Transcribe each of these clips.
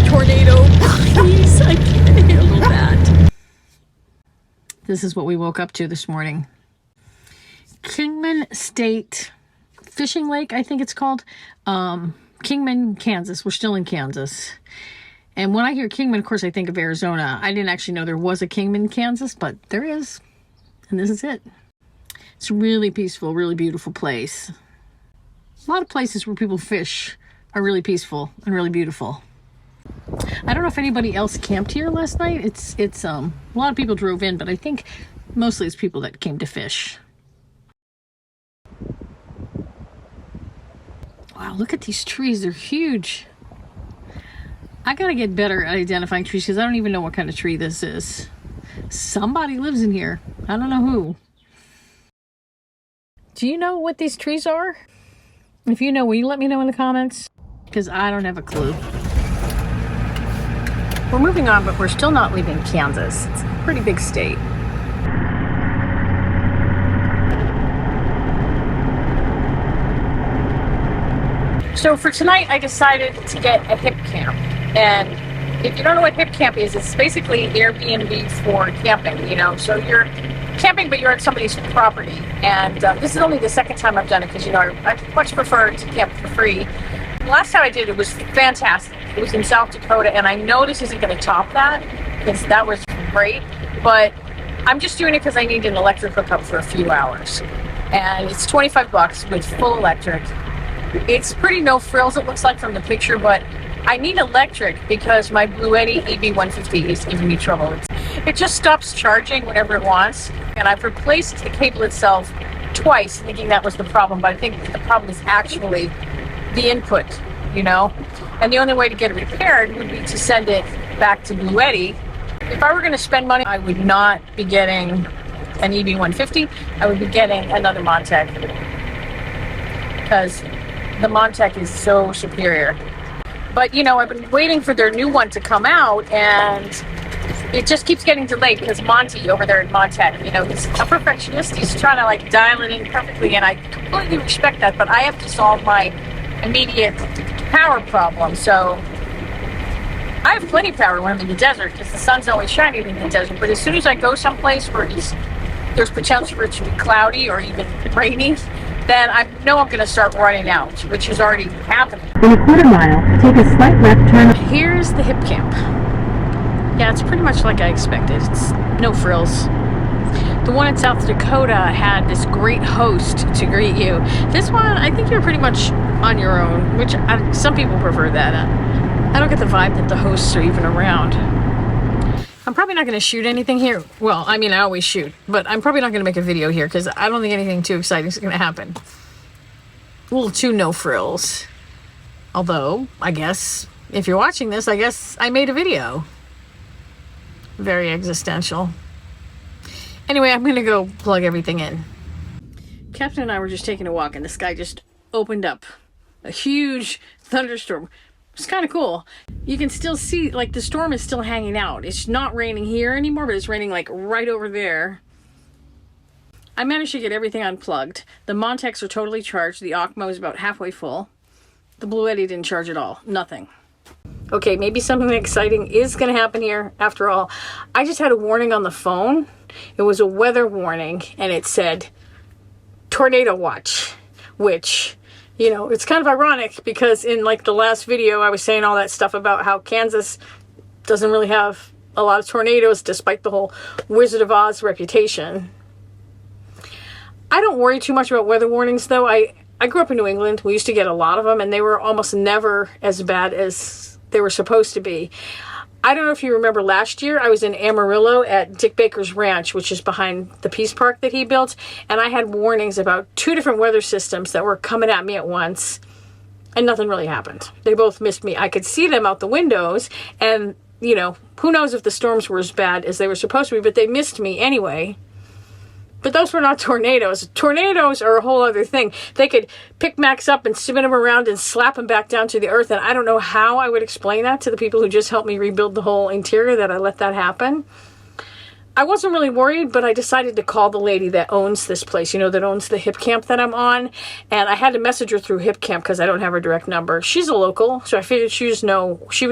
tornado. Please, I can't handle that. This is what we woke up to this morning. Kingman State Fishing Lake, I think it's called. Kingman, Kansas. We're still in Kansas. And when I hear Kingman, of course, I think of Arizona. I didn't actually know there was a Kingman, Kansas, but there is. And this is it. It's a really peaceful, really beautiful place. A lot of places where people fish are really peaceful and really beautiful. I don't know if anybody else camped here last night. It's a lot of people drove in, but I think mostly it's people that came to fish. Wow, look at these trees. They're huge. I gotta get better at identifying trees because I don't even know what kind of tree this is. Somebody lives in here. I don't know who. Do you know what these trees are? If you know, will you let me know in the comments? Because I don't have a clue. We're moving on, but we're still not leaving Kansas. It's a pretty big state. So for tonight, I decided to get a hip camp. And if you don't know what hip camp is, it's basically Airbnb for camping, you know. So you're camping, but you're at somebody's property. And this is only the second time I've done it because, you know, I much prefer to camp for free. Last time I did it was fantastic. It was in South Dakota, and I know this isn't going to top that because that was great. But I'm just doing it because I need an electric hookup for a few hours. And it's $25 with full electric. It's pretty no frills, it looks like from the picture, but I need electric because my Bluetti EB150 is giving me trouble. It just stops charging whenever it wants, and I've replaced the cable itself twice thinking that was the problem, but I think the problem is actually the input, you know? And the only way to get it repaired would be to send it back to Bluetti. If I were going to spend money, I would not be getting an EB150, I would be getting another Montec, because the Montec is so superior. But, you know, I've been waiting for their new one to come out, and it just keeps getting delayed because Monty over there at Montec, you know, he's a perfectionist. He's trying to, like, dial it in perfectly, and I completely respect that, but I have to solve my immediate power problem. So I have plenty of power when I'm in the desert because the sun's always shining in the desert, but as soon as I go someplace where there's potential for it to be cloudy or even rainy, then I know I'm going to start running out, which is already happening. In a quarter mile, take a slight left turn. Here's the hip camp. Yeah, it's pretty much like I expected. It's no frills. The one in South Dakota had this great host to greet you. This one, I think you're pretty much on your own, which some people prefer that. I don't get the vibe that the hosts are even around. I'm probably not going to shoot anything here. Well, I mean, I always shoot, but I'm probably not going to make a video here because I don't think anything too exciting is going to happen. A little too no frills. Although, I guess, if you're watching this, I guess I made a video. Very existential. Anyway, I'm going to go plug everything in. Captain and I were just taking a walk, and the sky just opened up. A huge thunderstorm. It's kind of cool. You can still see, like, the storm is still hanging out. It's not raining here anymore, but it's raining, like, right over there. I managed to get everything unplugged. The Montecs are totally charged. The Ocmo is about halfway full. The Bluetti didn't charge at all. Nothing. Okay, maybe something exciting is going to happen here after all. I just had a warning on the phone. It was a weather warning, and it said, tornado watch, which, you know, it's kind of ironic because in, like, the last video, I was saying all that stuff about how Kansas doesn't really have a lot of tornadoes despite the whole Wizard of Oz reputation. I don't worry too much about weather warnings, though. I grew up in New England. We used to get a lot of them, and they were almost never as bad as they were supposed to be. I don't know if you remember last year, I was in Amarillo at Dick Baker's ranch, which is behind the Peace Park that he built, and I had warnings about 2 different weather systems that were coming at me at once, and nothing really happened. They both missed me. I could see them out the windows, and, you know, who knows if the storms were as bad as they were supposed to be, but they missed me anyway. But those were not tornadoes. Tornadoes are a whole other thing. They could pick Max up and spin him around and slap him back down to the earth. And I don't know how I would explain that to the people who just helped me rebuild the whole interior, that I let that happen. I wasn't really worried, but I decided to call the lady that owns this place, that owns the hip camp that I'm on. And I had to message her through hip camp because I don't have her direct number. She's a local, so I figured she would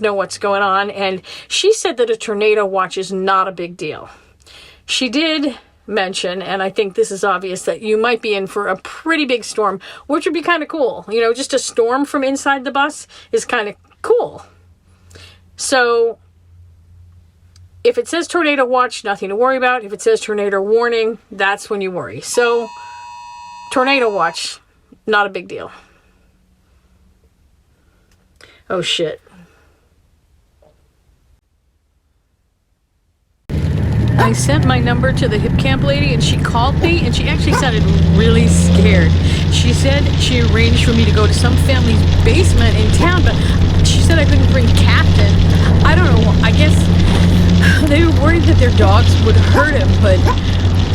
know what's going on. And she said that a tornado watch is not a big deal. She did mention, and I think this is obvious, that you might be in for a pretty big storm, which would be kind of cool. Just a storm from inside the bus is kind of cool. So if it says tornado watch, nothing to worry about. If it says tornado warning, that's when you worry. So tornado watch, not a big deal. Oh shit. I sent my number to the hip camp lady and she called me and she actually sounded really scared. She said she arranged for me to go to some family's basement in town, but she said I couldn't bring Captain. I don't know, I guess they were worried that their dogs would hurt him, but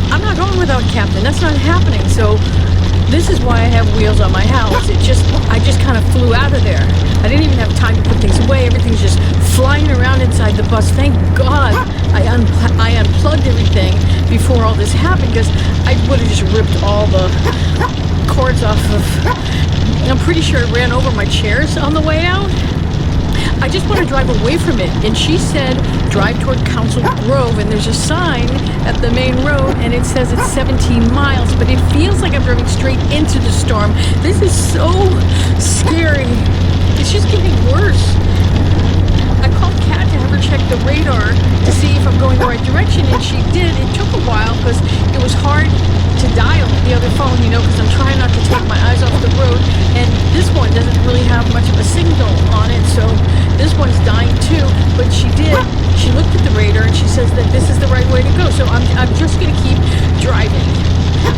I'm not going without Captain. That's not happening. So this is why I have wheels on my house. I just kind of flew out of there. I didn't even have time to put things away. Everything's just flying around inside the bus. Thank God I unplugged everything before all this happened, because I would have just ripped all the cords off of. I'm pretty sure I ran over my chairs on the way out. I just want to drive away from it. And she said, drive toward Council Grove. And there's a sign at the main road, and it says it's 17 miles. But it feels like I'm driving straight into the storm. This is so scary. It's just getting worse. I called Kat to have her check the radar to see if I'm going the right direction, and she did. It took a while because it was hard to dial the other phone, because I'm trying not to take my eyes off the road, and this one doesn't really have much of a signal on it, so this one's dying too. But she looked at the radar and she says that this is the right way to go, so I'm just gonna keep driving.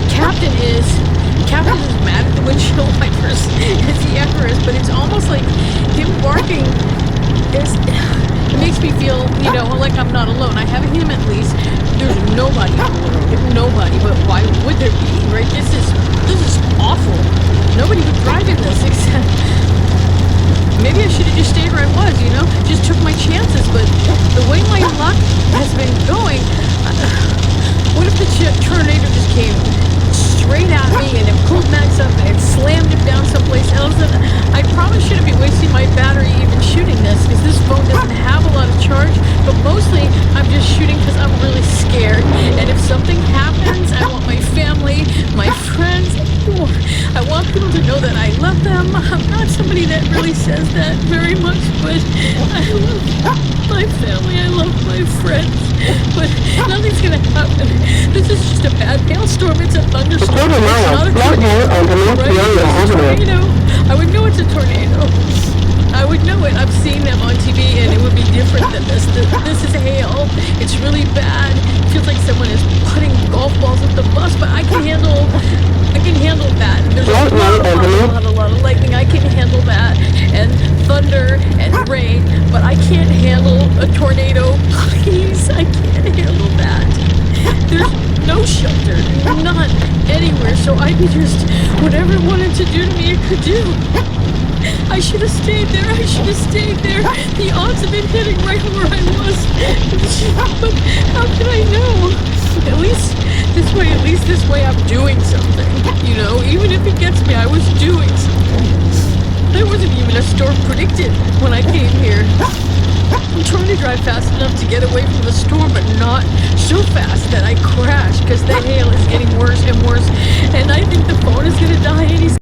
Captain is mad at the windshield wipers as he ever is, but it's almost like him barking it makes me feel, like I'm not alone. I have him at least. There's nobody in the world. Nobody. But why would there be, right? This is awful. Nobody would drive in this except maybe I should have just stayed where I was, just took my chances. But the way my luck has been going, what if the tornado just came straight at me and it pulled Max up and it slammed him down someplace else? And I probably shouldn't be wasting my battery even shooting this, because this phone doesn't have a lot of charge, but mostly I'm just shooting because I'm really scared. And if something happens, I want my family, my friends, I want people to know that I love them. I'm not somebody that really says that very much, but I love my family, I love my friends, but nothing's gonna happen. This is just a bad hailstorm. It's a thunderstorm. It's not a tornado, right? It's a tornado. I would know it's a tornado. I would know it. I've seen them on TV, and it would be different than this. This is hail. It's really bad. It feels like someone is putting golf balls at the bus, but I can handle that. There's a lot of lightning. I can handle that, and thunder and rain, but I can't handle a tornado. Please, I can't handle that. There's no shelter, none, anywhere, so I could just, whatever it wanted to do to me, it could do. I should have stayed there. The odds of it hitting right where I was. But how can I know? At least this way I'm doing something. Even if it gets me, I was doing something. There wasn't even a storm predicted when I came here. I'm trying to drive fast enough to get away from the storm, but not so fast that I crash, because the hail is getting worse and worse, and I think the phone is going to die any second.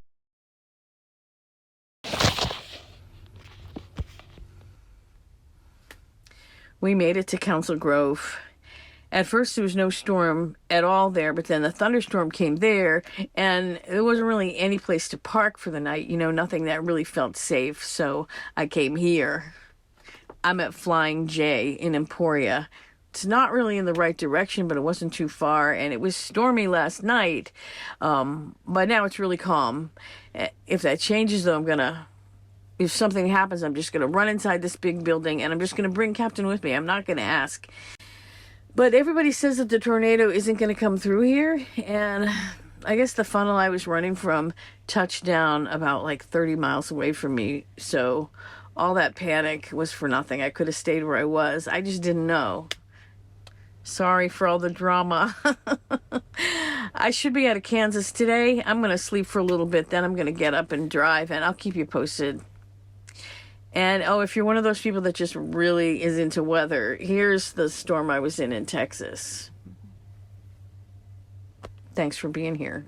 We made it to Council Grove. At first there was no storm at all there, but then the thunderstorm came there, and there wasn't really any place to park for the night, nothing that really felt safe, so I came here. I'm at Flying J in Emporia. It's not really in the right direction, but it wasn't too far, and it was stormy last night, but now it's really calm. If that changes, though, if something happens, I'm just going to run inside this big building, and I'm just going to bring Captain with me. I'm not going to ask. But everybody says that the tornado isn't going to come through here, and I guess the funnel I was running from touched down about 30 miles away from me, so all that panic was for nothing. I could have stayed where I was. I just didn't know. Sorry for all the drama. I should be out of Kansas today. I'm going to sleep for a little bit, then I'm going to get up and drive, and I'll keep you posted. And, oh, if you're one of those people that just really is into weather, here's the storm I was in Texas. Thanks for being here.